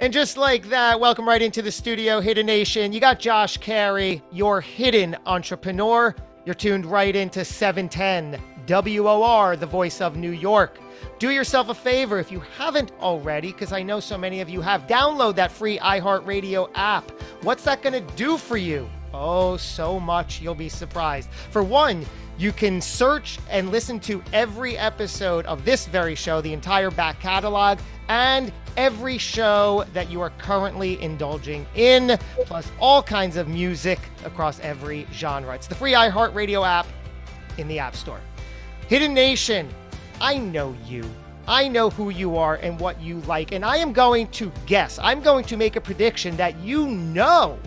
And just like that, welcome right into the studio, Hidden Nation. You got Josh Carey, your hidden entrepreneur. You're tuned right into 710 WOR, the voice of New York. Do yourself a favor if you haven't already, because I know so many of you have. Download that free iHeartRadio app. What's that going to do for you? Oh, so much. You'll be surprised. For one, you can search and listen to every episode of this very show, the entire back catalog, and every show that you are currently indulging in, plus all kinds of music across every genre. It's the free iHeartRadio app in the App Store. Hidden Nation, I know you. I know who you are and what you like, and I am going to guess. I'm going to make a prediction that you know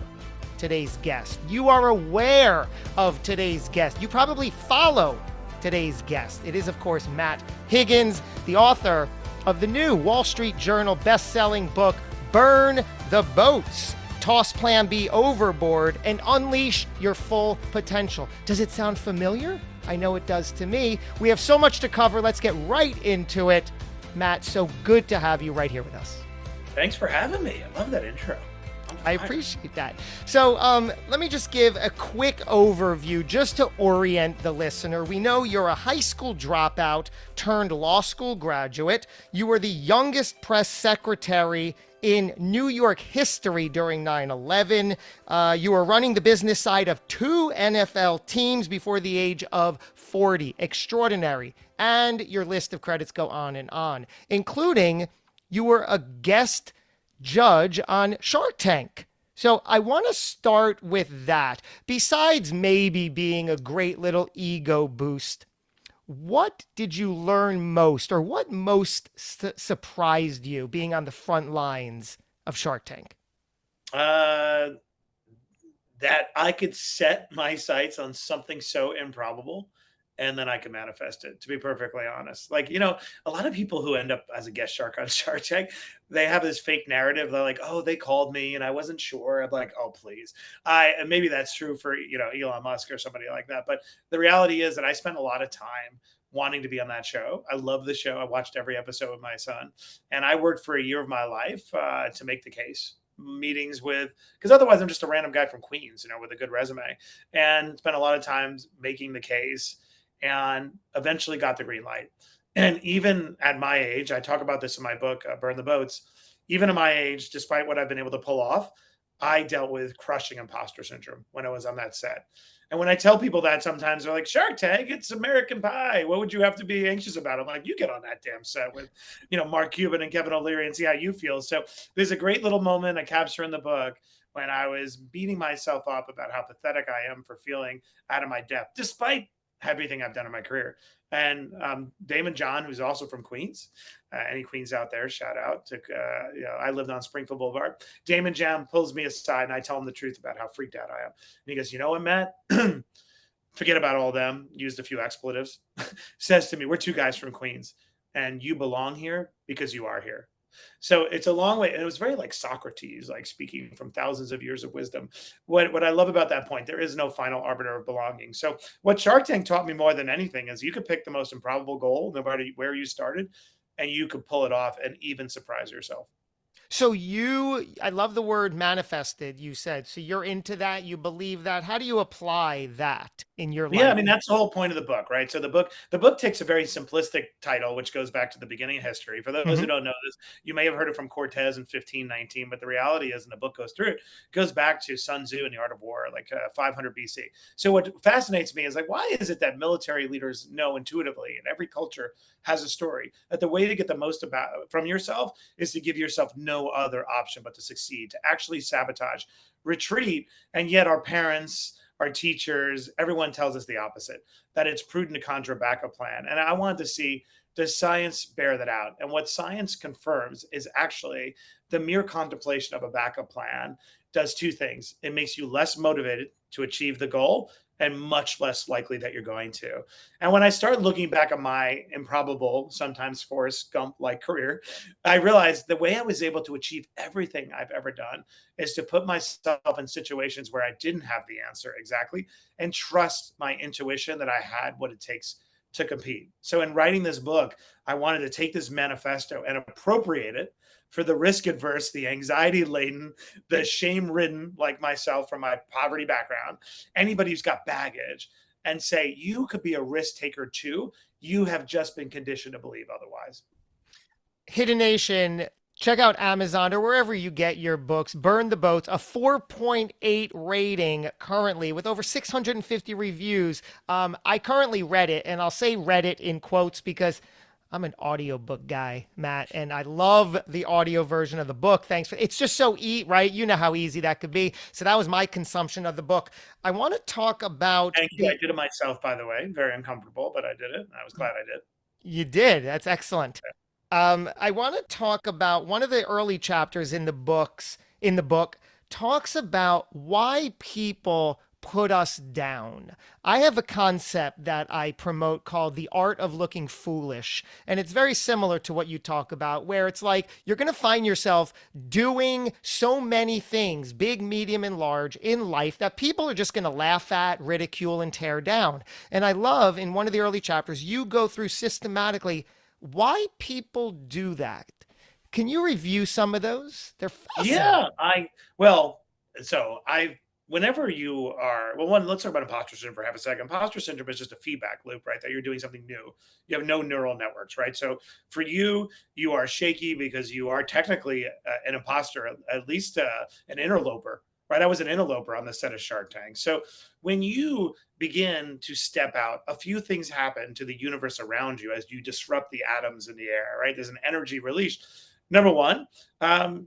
today's guest. You are aware of today's guest. You probably follow today's guest. It is, of course, Matt Higgins, the author of the new Wall Street Journal best-selling book, Burn the Boats, Toss Plan B Overboard, and Unleash Your Full Potential. Does it sound familiar? I know it does to me. We have so much to cover. Let's get right into it. Matt, so good to have you right here with us. Thanks for having me. I love that intro. I appreciate that. So let me just give a quick overview just to orient the listener. We know you're a high school dropout turned law school graduate. You were the youngest press secretary in New York history during 9/11. You were running the business side of 2 NFL teams before the age of 40. Extraordinary. And your list of credits go on, including you were a guest judge on Shark Tank. So I want to start with that. Besides maybe being a great little ego boost, what did you learn most, or what most surprised you being on the front lines of Shark Tank? That I could set my sights on something so improbable and then I can manifest it, to be perfectly honest. Like, a lot of people who end up as a guest shark on Shark Tank, they have this fake narrative. They're like, oh, they called me and I wasn't sure. I'm like, oh, please. And maybe that's true for, Elon Musk or somebody like that. But the reality is that I spent a lot of time wanting to be on that show. I love the show. I watched every episode with my son, and I worked for a year of my life to make the case. Meetings with, because otherwise I'm just a random guy from Queens, with a good resume, and spent a lot of times making the case, and eventually got the green light. And even at my age, I talk about this in my book, Burn the Boats. Even at my age, despite what I've been able to pull off, I dealt with crushing imposter syndrome when I was on that set. And when I tell people that, sometimes they're like, Shark Tank, it's American Pie. What would you have to be anxious about? I'm like, you get on that damn set with, Mark Cuban and Kevin O'Leary and see how you feel. So there's a great little moment I capture in the book when I was beating myself up about how pathetic I am for feeling out of my depth, despite everything I've done in my career. And Damon John, who's also from Queens, any Queens out there, shout out to, I lived on Springfield Boulevard. Damon John pulls me aside and I tell him the truth about how freaked out I am. And he goes, you know what, Matt? Forget about all them, used a few expletives, says to me, we're 2 guys from Queens and you belong here because you are here. So it's a long way. And it was very like Socrates, like speaking from thousands of years of wisdom. What I love about that point, there is no final arbiter of belonging. So what Shark Tank taught me more than anything is you could pick the most improbable goal, no matter where you started, and you could pull it off and even surprise yourself. So I love the word manifested, you said. So you're into that, you believe that. How do you apply that in your life? Yeah, I mean, that's the whole point of the book, right? So the book takes a very simplistic title, which goes back to the beginning of history. For those who don't know this, you may have heard it from Cortez in 1519, but the reality is, and the book goes through it, goes back to Sun Tzu in the Art of War, like 500 BC. So what fascinates me is like, why is it that military leaders know intuitively, and every culture has a story, that the way to get the most about from yourself is to give yourself no other option but to succeed, to actually sabotage, retreat, and yet our parents, our teachers, everyone tells us the opposite, that it's prudent to conjure a backup plan. And I wanted to see, does science bear that out? And what science confirms is actually the mere contemplation of a backup plan does 2 things. It makes you less motivated to achieve the goal and much less likely that you're going to. And when I started looking back at my improbable, sometimes Forrest Gump-like career, I realized the way I was able to achieve everything I've ever done is to put myself in situations where I didn't have the answer exactly and trust my intuition that I had what it takes to compete. So in writing this book, I wanted to take this manifesto and appropriate it for the risk adverse, the anxiety laden, the shame ridden, like myself from my poverty background, anybody who's got baggage, and say, you could be a risk taker too. You have just been conditioned to believe otherwise. Hidden Nation, check out Amazon or wherever you get your books. Burn the Boats, a 4.8 rating currently with over 650 reviews. I currently read it, and I'll say read it in quotes because I'm an audiobook guy, Matt, and I love the audio version of the book. Thanks for it's just so right? You know how easy that could be. So that was my consumption of the book. I want to talk about Thank you. I did it myself, by the way. Very uncomfortable, but I did it. And I was glad I did. You did. That's excellent. I want to talk about one of the early chapters in the book talks about why people put us down. I have a concept that I promote called the art of looking foolish. And it's very similar to what you talk about, where it's like you're going to find yourself doing so many things, big, medium, and large in life that people are just going to laugh at, ridicule, and tear down. And I love in one of the early chapters, you go through systematically why people do that. Can you review some of those? They're fascinating. Yeah, well, so I whenever you are one, let's talk about imposter syndrome for half a second. Imposter syndrome is just a feedback loop, right? That you're doing something new. You have no neural networks, right? So for you, you are shaky because you are technically an imposter, at least an interloper, right? I was an interloper on the set of Shark Tank. So when you begin to step out, a few things happen to the universe around you as you disrupt the atoms in the air, right? There's an energy release. Number one,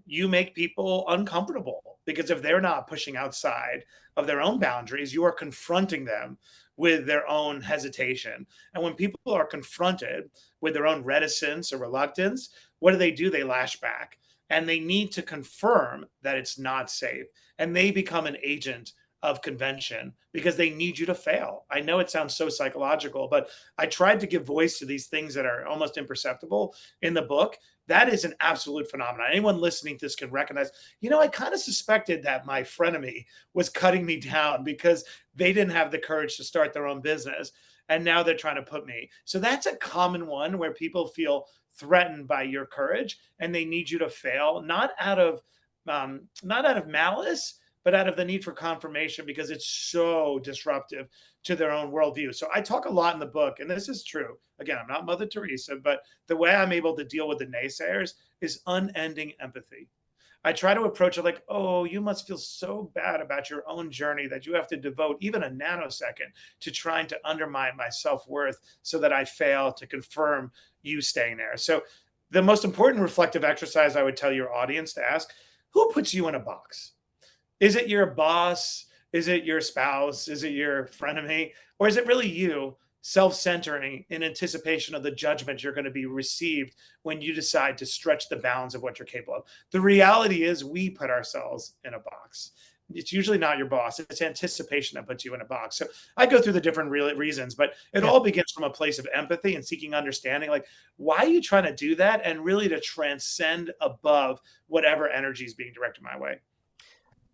you make people uncomfortable because if they're not pushing outside of their own boundaries, you are confronting them with their own hesitation. And when people are confronted with their own reticence or reluctance, what do? They lash back and they need to confirm that it's not safe. And they become an agent of convention because they need you to fail. I know it sounds so psychological, but I tried to give voice to these things that are almost imperceptible in the book. That is an absolute phenomenon. Anyone listening to this can recognize, I kind of suspected that my frenemy was cutting me down because they didn't have the courage to start their own business. And now they're trying to put me. So that's a common one where people feel threatened by your courage and they need you to fail, not out of malice, but out of the need for confirmation because it's so disruptive to their own worldview. So I talk a lot in the book, and this is true. Again, I'm not Mother Teresa, but the way I'm able to deal with the naysayers is unending empathy. I try to approach it like, oh, you must feel so bad about your own journey that you have to devote even a nanosecond to trying to undermine my self worth so that I fail to confirm you staying there. So, the most important reflective exercise I would tell your audience to ask, who puts you in a box? Is it your boss? Is it your spouse? Is it your frenemy? Or is it really you self-centering in anticipation of the judgment you're going to be received when you decide to stretch the bounds of what you're capable of? The reality is we put ourselves in a box. It's usually not your boss. It's anticipation that puts you in a box. So I go through the different reasons, but it Yeah. all begins from a place of empathy and seeking understanding. Like, why are you trying to do that? And really to transcend above whatever energy is being directed my way.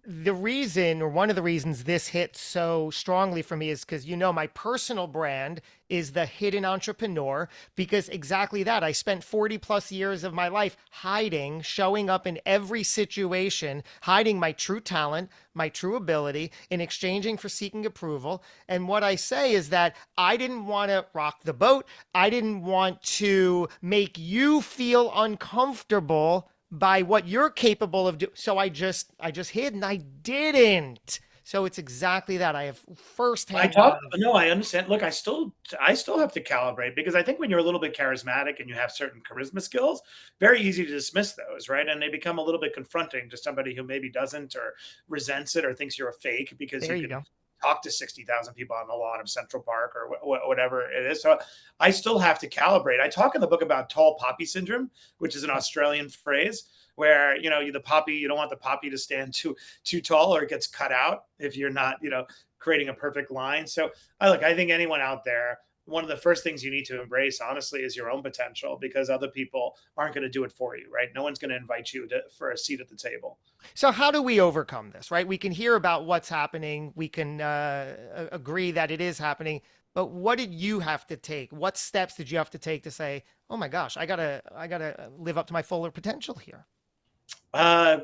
The reason, or one of the reasons this hit so strongly for me is because, my personal brand is the hidden entrepreneur, because exactly that. I spent 40 plus years of my life hiding, showing up in every situation, hiding my true talent, my true ability in exchanging for seeking approval. And what I say is that I didn't want to rock the boat. I didn't want to make you feel uncomfortable by what you're capable of doing. So I just hid and I didn't. So it's exactly that. I have firsthand knowledge. No, I understand. Look, I still have to calibrate because I think when you're a little bit charismatic and you have certain charisma skills, very easy to dismiss those, right? And they become a little bit confronting to somebody who maybe doesn't or resents it or thinks you're a fake because There you you can go. talk to 60,000 people on the lawn of Central Park or whatever it is. So I still have to calibrate. I talk in the book about tall poppy syndrome, which is an Australian phrase where the poppy, you don't want the poppy to stand too tall or it gets cut out if you're not creating a perfect line. So I think anyone out there, one of the first things you need to embrace honestly is your own potential, because other people aren't going to do it for you, right? No one's going to invite you for a seat at the table. So how do we overcome this, right? We can hear about what's happening. We can agree that it is happening. But what did you have to take? What steps did you have to take to say, "Oh my gosh, I gotta live up to my fuller potential here"?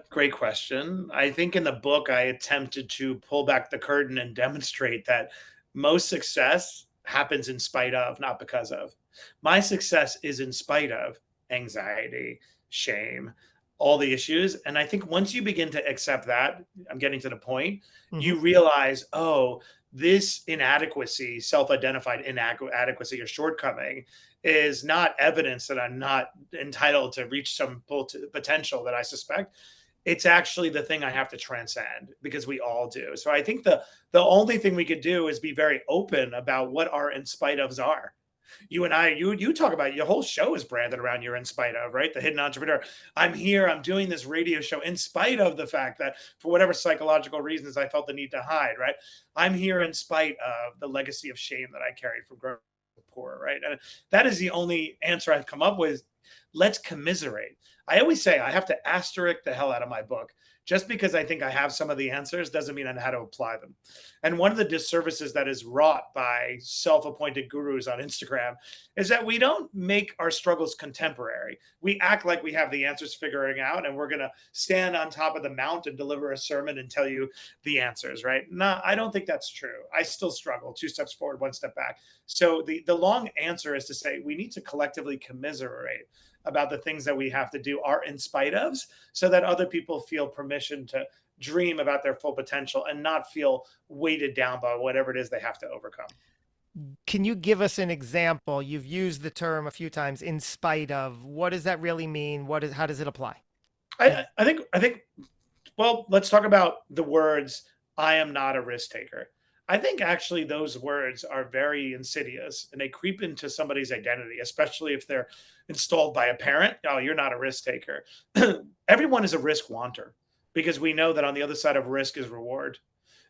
Great question. I think in the book, I attempted to pull back the curtain and demonstrate that most success happens in spite of, not because of. My success is in spite of anxiety, shame, all the issues. And I think once you begin to accept that, I'm getting to the point, Hmm. you realize, oh, this inadequacy, self identified inadequacy or shortcoming is not evidence that I'm not entitled to reach some potential that I suspect. It's actually the thing I have to transcend because we all do. So I think the only thing we could do is be very open about what our in spite ofs are. You and I, you talk about your whole show is branded around your in spite of, right? The hidden entrepreneur. I'm here, I'm doing this radio show in spite of the fact that for whatever psychological reasons I felt the need to hide, right? I'm here in spite of the legacy of shame that I carried from growing poor, right? And that is the only answer I've come up with. Let's commiserate. I always say I have to asterisk the hell out of my book. Just because I think I have some of the answers doesn't mean I know how to apply them. And one of the disservices that is wrought by self appointed gurus on Instagram is that we don't make our struggles contemporary. We act like we have the answers figuring out and we're going to stand on top of the mount and deliver a sermon and tell you the answers, right? No, I don't think that's true. I still struggle, two steps forward, one step back. So the long answer is to say we need to collectively commiserate about the things that we have to do are in spite ofs so that other people feel permission to dream about their full potential and not feel weighted down by whatever it is they have to overcome. Can you give us an example? You've used the term a few times, in spite of. What does that really mean? How does it apply? I think well, let's talk about the words I am not a risk taker. I think actually those words are very insidious and they creep into somebody's identity, especially if they're installed by a parent. Oh, you're not a risk taker. Everyone is a risk wanter because we know that on the other side of risk is reward.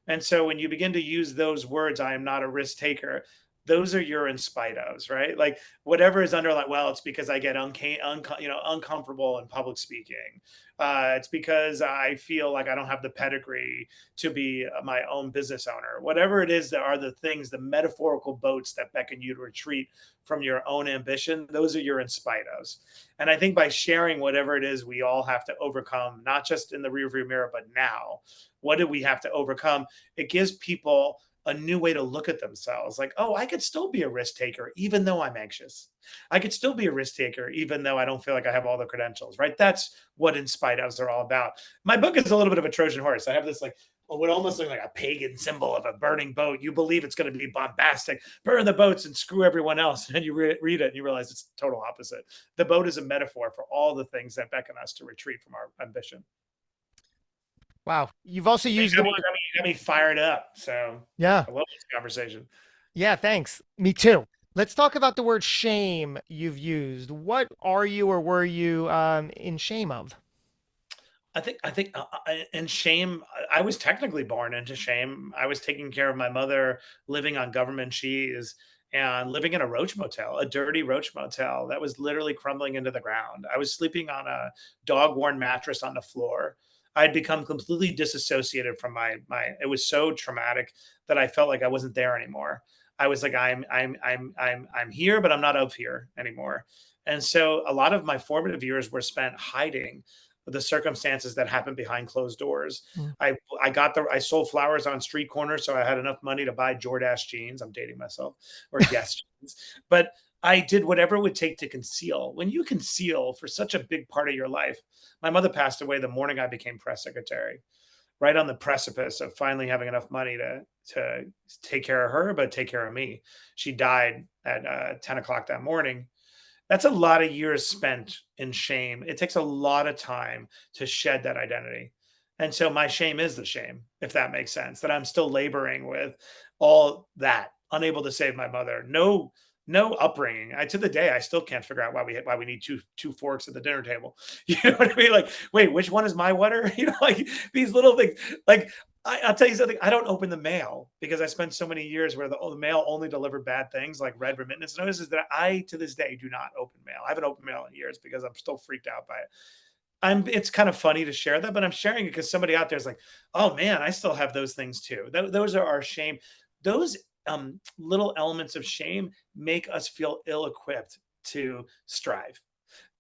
And so when you begin to use those words, I am not a risk taker, those are your in spite ofs, right? Like whatever is under like, well, it's because I get uncomfortable in public speaking. It's because I feel like I don't have the pedigree to be my own business owner. Whatever it is that are the things, the metaphorical boats that beckon you to retreat from your own ambition, those are your in spite ofs. And I think by sharing whatever it is we all have to overcome, not just in the rearview mirror, but now, what do we have to overcome? It gives people a new way to look at themselves. Like, oh, I could still be a risk taker even though I'm anxious. I could still be a risk taker even though I don't feel like I have all the credentials, right? That's what in spite ofs are all about. My book is a little bit of a Trojan horse. I have this like what almost looks like a pagan symbol of a burning boat. You believe it's going to be bombastic, burn the boats and screw everyone else. And you read it and you realize it's total opposite. The boat is a metaphor for all the things that beckon us to retreat from our ambition. Wow. You've also used the word, You got me fired up. So yeah. I love this conversation. Yeah, thanks. Me too. Let's talk about the word shame you've used. What are you or were you in shame of? In shame, I was technically born into shame. I was taking care of my mother, living on government cheese, and living in a roach motel, a dirty roach motel that was literally crumbling into the ground. I was sleeping on a dog worn mattress on the floor. I'd become completely disassociated from my. It was so traumatic that I felt like I wasn't there anymore. I was like, I'm here, but I'm not of here anymore. And so a lot of my formative years were spent hiding the circumstances that happened behind closed doors. Mm. I sold flowers on street corners, so I had enough money to buy Jordache jeans. I'm dating myself, or Guess jeans. But I did whatever it would take to conceal. When you conceal for such a big part of your life, my mother passed away the morning I became press secretary, right on the precipice of finally having enough money to take care of her, but take care of me. She died at 10 o'clock that morning. That's a lot of years spent in shame. It takes a lot of time to shed that identity. And so my shame is the shame, if that makes sense, that I'm still laboring with all that, unable to save my mother. No upbringing. To the day, I still can't figure out why we need two forks at the dinner table. You know what I mean? Like, wait, which one is my water? You know, like these little things. Like I'll tell you something. I don't open the mail because I spent so many years where the mail only delivered bad things, like red remittance notices. That I, to this day, do not open mail. I haven't opened mail in years because I'm still freaked out by it. It's kind of funny to share that, but I'm sharing it because somebody out there is like, oh man, I still have those things too. Those are our shame. Those little elements of shame make us feel ill-equipped to strive.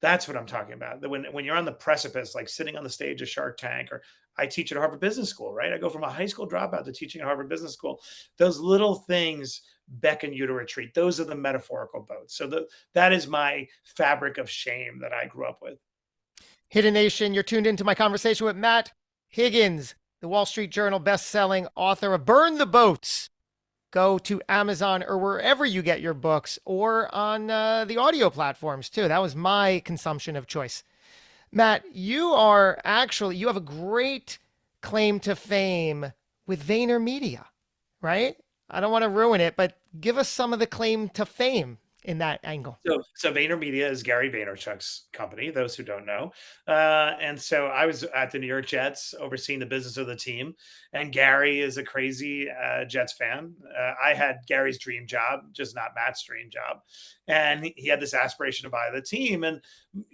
That's what I'm talking about. That when you're on the precipice, like sitting on the stage of Shark Tank, or I teach at Harvard Business School, right? I go from a high school dropout to teaching at Harvard Business School. Those little things beckon you to retreat. Those are the metaphorical boats. So that is my fabric of shame that I grew up with. Hidden Nation, you're tuned into my conversation with Matt Higgins, the Wall Street Journal best-selling author of Burn the Boats. Go to Amazon or wherever you get your books, or on the audio platforms too. That was my consumption of choice. Matt, you have a great claim to fame with VaynerMedia, right? I don't want to ruin it, but give us some of the claim to fame in that angle. So VaynerMedia is Gary Vaynerchuk's company, those who don't know. And so I was at the New York Jets overseeing the business of the team. And Gary is a crazy Jets fan. I had Gary's dream job, just not Matt's dream job. And he had this aspiration to buy the team. And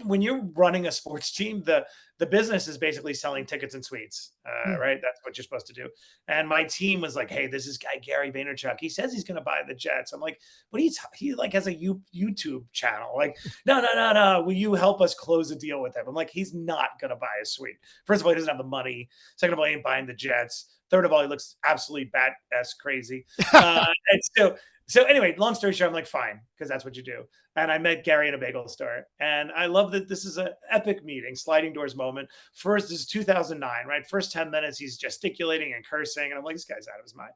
when you're running a sports team, the business is basically selling tickets and suites, Hmm. right? That's what you're supposed to do. And my team was like, "Hey, this is guy Gary Vaynerchuk. He says he's going to buy the Jets." I'm like, "What? He like has a YouTube channel. Like, no, no, no, no. Will you help us close a deal with him?" I'm like, "He's not going to buy a suite. First of all, he doesn't have the money. Second of all, he ain't buying the Jets. Third of all, he looks absolutely bat-ass crazy." And so anyway, long story short, I'm like, fine, because that's what you do. And I met Gary in a bagel store. And I love that this is an epic meeting, sliding doors moment. First, this is 2009, right? First 10 minutes, he's gesticulating and cursing. And I'm like, this guy's out of his mind.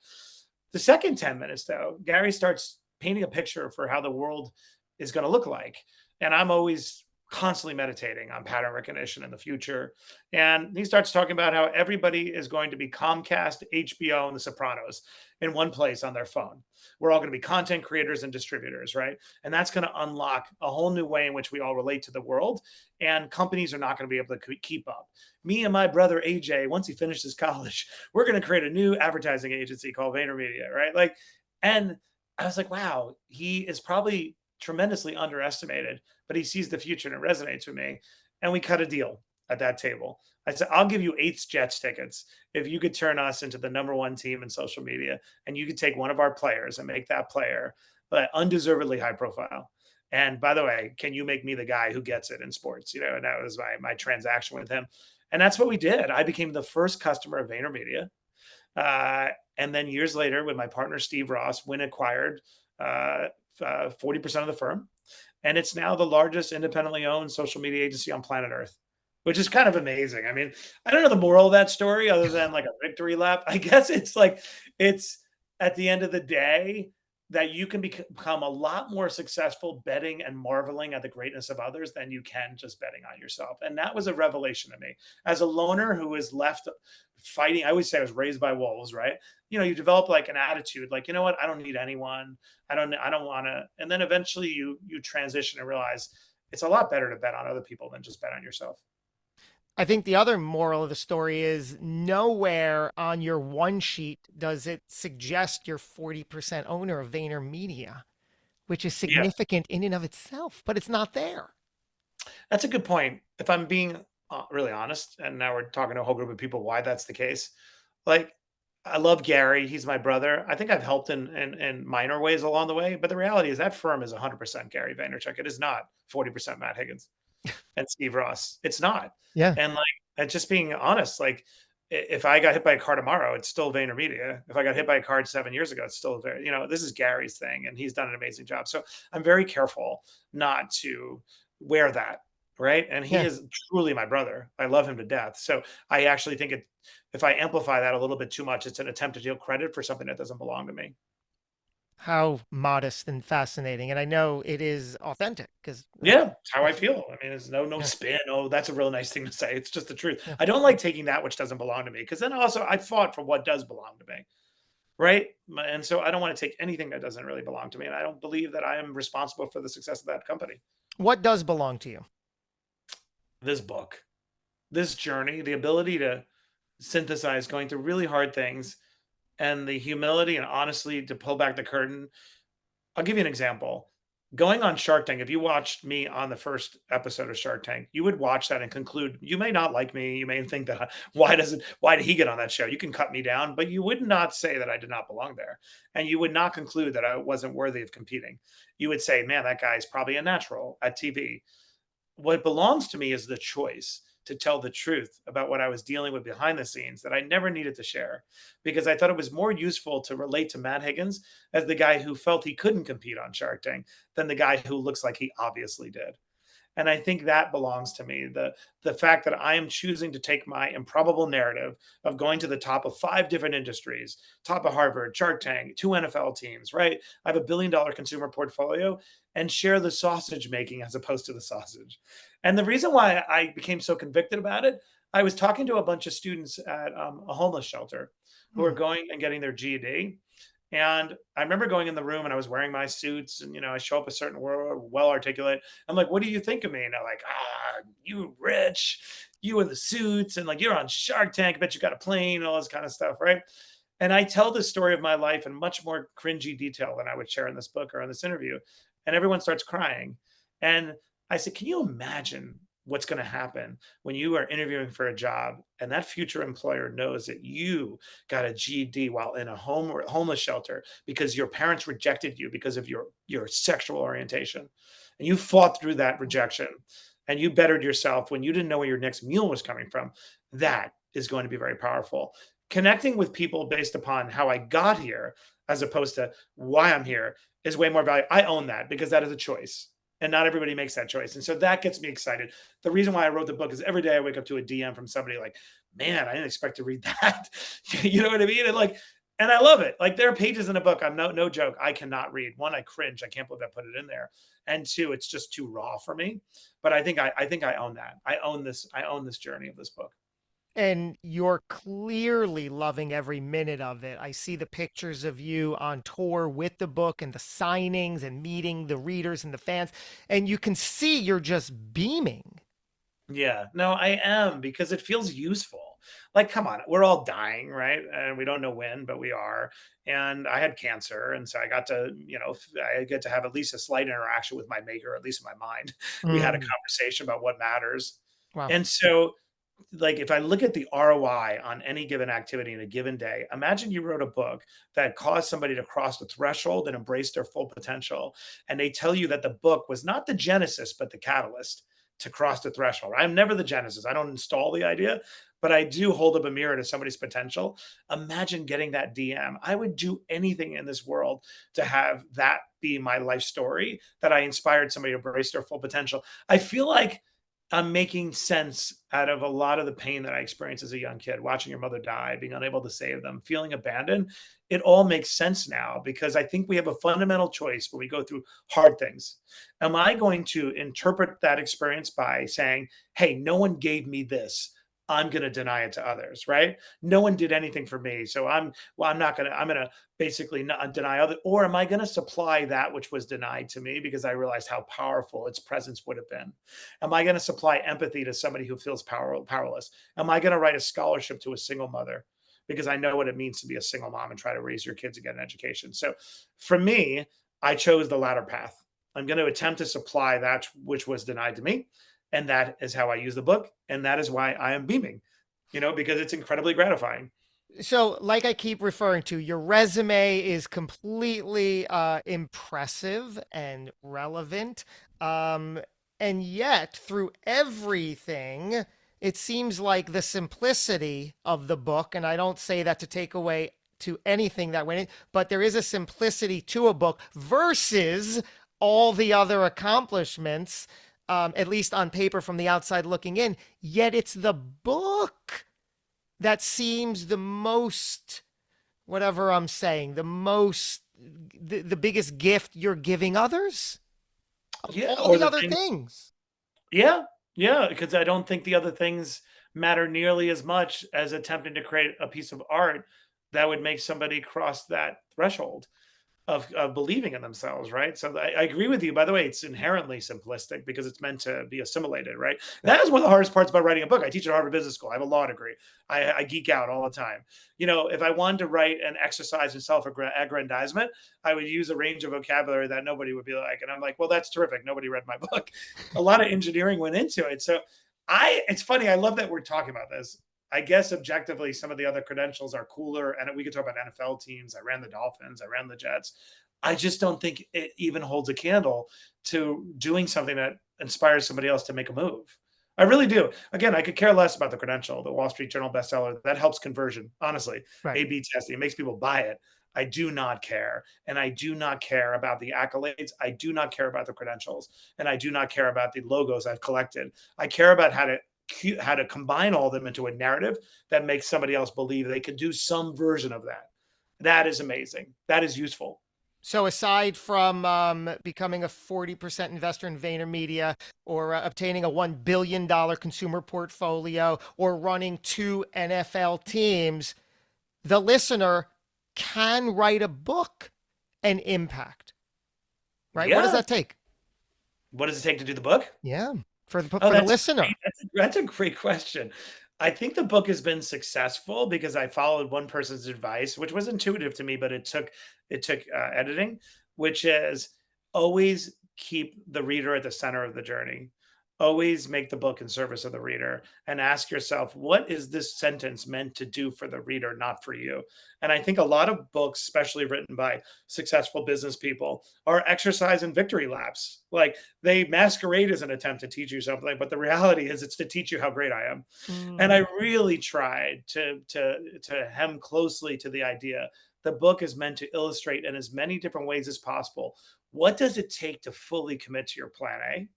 The second 10 minutes, though, Gary starts painting a picture for how the world is going to look like. And I'm always constantly meditating on pattern recognition in the future. And he starts talking about how everybody is going to be Comcast, HBO, and The Sopranos in one place on their phone. We're all going to be content creators and distributors, right? And that's going to unlock a whole new way in which we all relate to the world. And companies are not going to be able to keep up. Me and my brother AJ, once he finishes college, we're going to create a new advertising agency called VaynerMedia, right? Like, and I was like, wow, he is probably tremendously underestimated, but he sees the future and it resonates with me. And we cut a deal at that table. I said, I'll give you 8 Jets tickets if you could turn us into the number one team in social media, and you could take one of our players and make that player undeservedly high profile. And by the way, can you make me the guy who gets it in sports? You know, and that was my transaction with him. And that's what we did. I became the first customer of VaynerMedia. And then years later, with my partner, Steve Ross, Wynn acquired 40% of the firm. And it's now the largest independently owned social media agency on planet Earth, which is kind of amazing. I mean, I don't know the moral of that story other than like a victory lap. I guess it's like, it's at the end of the day that you can become a lot more successful betting and marveling at the greatness of others than you can just betting on yourself. And that was a revelation to me as a loner who was left fighting. I always say I was raised by wolves, right? You know, you develop like an attitude, like, you know what? I don't need anyone. I don't want to. And then eventually you transition and realize it's a lot better to bet on other people than just bet on yourself. I think the other moral of the story is nowhere on your one sheet does it suggest you're 40% owner of VaynerMedia, which is Yeah, significant in and of itself, but it's not there. that's a good point. If I'm being really honest, and now we're talking to a whole group of people why that's the case. Like, I love Gary. He's my brother. I think I've helped in minor ways along the way, but the reality is that firm is 100% Gary Vaynerchuk. It is not 40% Matt Higgins and Steve Ross. It's not. Yeah. And like, and just being honest, like if I got hit by a car tomorrow, it's still VaynerMedia. If I got hit by a car 7 years ago, it's still very, this is Gary's thing and he's done an amazing job. So I'm very careful not to wear that. Right. And he Yeah. is truly my brother. I love him to death. So I actually think if I amplify that a little bit too much, it's an attempt to deal credit for something that doesn't belong to me. How modest and fascinating. And I know it is authentic because Yeah, it's how I that's, feel. I mean, it's no yeah, spin. Oh, that's a real nice thing to say. It's just the truth. yeah. I don't like taking that which doesn't belong to me because then also I fought for what does belong to me, right? And so I don't want to take anything that doesn't really belong to me, and I don't believe that I am responsible for the success of that company. What does belong to you? This book, this journey, the ability to synthesize going through really hard things, and the humility and honestly to pull back the curtain. I'll give you an example. Going on Shark Tank, if you watched me on the first episode of Shark Tank, you would watch that and conclude, you may not like me. You may think that why did he get on that show? You can cut me down, but you would not say that I did not belong there. And you would not conclude that I wasn't worthy of competing. You would say, man, that guy's probably a natural at TV. What belongs to me is the choice to tell the truth about what I was dealing with behind the scenes that I never needed to share because I thought it was more useful to relate to Matt Higgins as the guy who felt he couldn't compete on Shark Tank than the guy who looks like he obviously did. And I think that belongs to me. The fact that I am choosing to take my improbable narrative of going to the top of 5 different industries, top of Harvard, Shark Tank, 2 NFL teams, right? I have a $1 billion consumer portfolio and share the sausage making as opposed to the sausage. And the reason why I became so convicted about it, I was talking to a bunch of students at a homeless shelter who are Hmm. going and getting their GED. And I remember going in the room and I was wearing my suits and, I show up a certain well articulate. I'm like, what do you think of me? And they're like, you rich, you in the suits, and like, you're on Shark Tank. I bet you got a plane and all this kind of stuff. Right. And I tell the story of my life in much more cringy detail than I would share in this book or in this interview. And everyone starts crying. And I said, can you imagine what's going to happen when you are interviewing for a job and that future employer knows that you got a GED while in a homeless shelter because your parents rejected you because of your sexual orientation, and you fought through that rejection, and you bettered yourself when you didn't know where your next meal was coming from. That is going to be very powerful. Connecting with people based upon how I got here, as opposed to why I'm here, is way more valuable. I own that because that is a choice. And not everybody makes that choice. And so that gets me excited. The reason why I wrote the book is every day I wake up to a DM from somebody like, man, I didn't expect to read that. You know what I mean? And I love it. Like, there are pages in a book, I'm no joke, I cannot read. One, I cringe. I can't believe I put it in there. And two, it's just too raw for me. But I think I own that. I own this journey of this book. And you're clearly loving every minute of it. I see the pictures of you on tour with the book and the signings and meeting the readers and the fans, and you can see you're just beaming. Yeah, no, I am because it feels useful. Like, come on, we're all dying, right? And we don't know when, but we are. And I had cancer, and so I got to, I get to have at least a slight interaction with my maker, at least in my mind. We had a Mm, conversation about what matters. wow. And so, like, if I look at the ROI on any given activity in a given day, imagine you wrote a book that caused somebody to cross the threshold and embrace their full potential. And they tell you that the book was not the genesis, but the catalyst to cross the threshold. I'm never the genesis. I don't install the idea, but I do hold up a mirror to somebody's potential. Imagine getting that DM. I would do anything in this world to have that be my life story, that I inspired somebody to embrace their full potential. I feel like I'm making sense out of a lot of the pain that I experienced as a young kid, watching your mother die, being unable to save them, feeling abandoned. It all makes sense now because I think we have a fundamental choice when we go through hard things. Am I going to interpret that experience by saying, hey, no one gave me this, I'm going to deny it to others, right? No one did anything for me. So I'm not going to, I'm going to basically not deny other, or am I going to supply that which was denied to me because I realized how powerful its presence would have been? Am I going to supply empathy to somebody who feels powerless? Am I going to write a scholarship to a single mother because I know what it means to be a single mom and try to raise your kids and get an education? So for me, I chose the latter path. I'm going to attempt to supply that which was denied to me. And that is how I use the book. And that is why I am beaming, because it's incredibly gratifying. So, like I keep referring to, your resume is completely impressive and relevant. Um, and yet, through everything, it seems like the simplicity of the book, and I don't say that to take away to anything that went in, but there is a simplicity to a book versus all the other accomplishments, at least on paper from the outside looking in. Yet it's the book that seems the most, whatever I'm saying, the biggest gift you're giving others of Yeah. all Or the the other thing. things. Yeah. Yeah. Because I don't think the other things matter nearly as much as attempting to create a piece of art that would make somebody cross that threshold. of believing in themselves, right? So I agree with you. By the way, it's inherently simplistic because it's meant to be assimilated, right? That is one of the hardest parts about writing a book. I teach at Harvard Business School. I have a law degree. I geek out all the time. If I wanted to write an exercise in self-aggrandizement, I would use a range of vocabulary that nobody would be like. And I'm like, well, that's terrific. Nobody read my book. A lot of engineering went into it. So it's funny. I love that we're talking about this. I guess objectively, some of the other credentials are cooler. And we could talk about NFL teams. I ran the Dolphins. I ran the Jets. I just don't think it even holds a candle to doing something that inspires somebody else to make a move. I really do. Again, I could care less about the credential, the Wall Street Journal bestseller. That helps conversion, honestly. Right. A/B testing, it makes people buy it. I do not care. And I do not care about the accolades. I do not care about the credentials. And I do not care about the logos I've collected. I care about how to combine all of them into a narrative that makes somebody else believe they could do some version of that. That is amazing. That is useful. So aside from becoming a 40% investor in VaynerMedia, or obtaining a $1 billion consumer portfolio, or running 2 NFL teams, the listener can write a book and impact, right? Yeah. What does that take? What does it take to do the book? Yeah, for the listener. That's a great question. I think the book has been successful because I followed one person's advice, which was intuitive to me, but it took editing, which is always keep the reader at the center of the journey. Always make the book in service of the reader and ask yourself, what is this sentence meant to do for the reader, not for you? And I think a lot of books, especially written by successful business people, are exercise in victory laps. Like, they masquerade as an attempt to teach you something, but the reality is it's to teach you how great I am. And I really tried to hem closely to the idea. The book is meant to illustrate in as many different ways as possible. What does it take to fully commit to your plan A?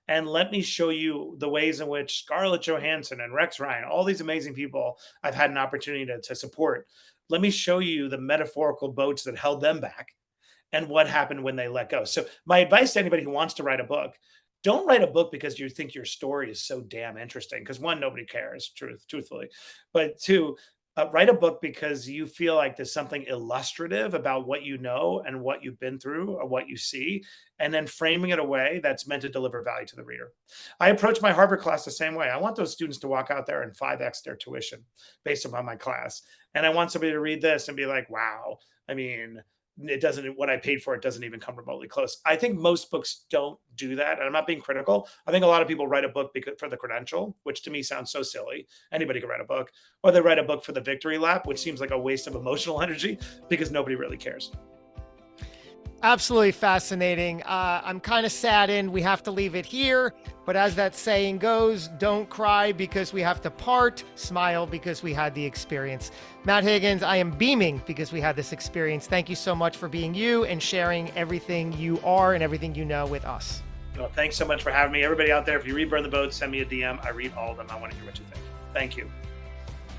And let me show you the ways in which Scarlett Johansson and Rex Ryan, all these amazing people I've had an opportunity to support. Let me show you the metaphorical boats that held them back and what happened when they let go. So my advice to anybody who wants to write a book: don't write a book because you think your story is so damn interesting. Because one, nobody cares, truthfully. But two, write a book because you feel like there's something illustrative about what you know and what you've been through or what you see, and then framing it a way that's meant to deliver value to the reader. I approach my Harvard class the same way. I want those students to walk out there and 5x their tuition based upon my class. And I want somebody to read this and be like, wow, I mean, what I paid for it doesn't even come remotely close. I think most books don't do that. And I'm not being critical. I think a lot of people write a book for the credential, which to me sounds so silly. Anybody can write a book. Or they write a book for the victory lap, which seems like a waste of emotional energy because nobody really cares. Absolutely fascinating. I'm kind of saddened we have to leave it here, but as that saying goes, don't cry because we have to part, smile because we had the experience. Matt Higgins, I am beaming because we had this experience. Thank you so much for being you and sharing everything you are and everything you know with us. Well, thanks so much for having me. Everybody out there, if you read Burn the Boat, send me a DM. I read all of them. I want to hear what you think. Thank you.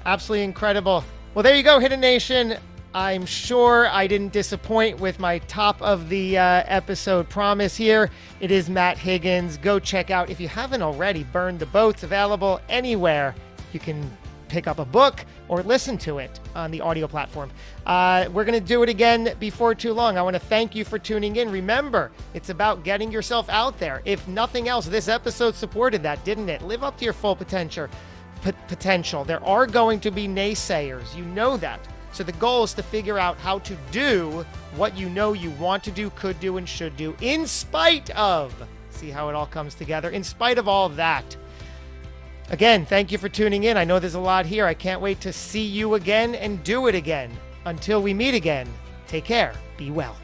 Absolutely incredible. Well, there you go, Hidden Nation. I'm sure I didn't disappoint with my top of the episode promise here. It is Matt Higgins. Go check out, if you haven't already, Burn the Boats, available anywhere. You can pick up a book or listen to it on the audio platform. We're going to do it again before too long. I want to thank you for tuning in. Remember, it's about getting yourself out there. If nothing else, this episode supported that, didn't it? Live up to your full potential. There are going to be naysayers. You know that. So the goal is to figure out how to do what you know you want to do, could do, and should do, in spite of, see how it all comes together, in spite of all that. Again, thank you for tuning in. I know there's a lot here. I can't wait to see you again and do it again. Until we meet again, take care. Be well.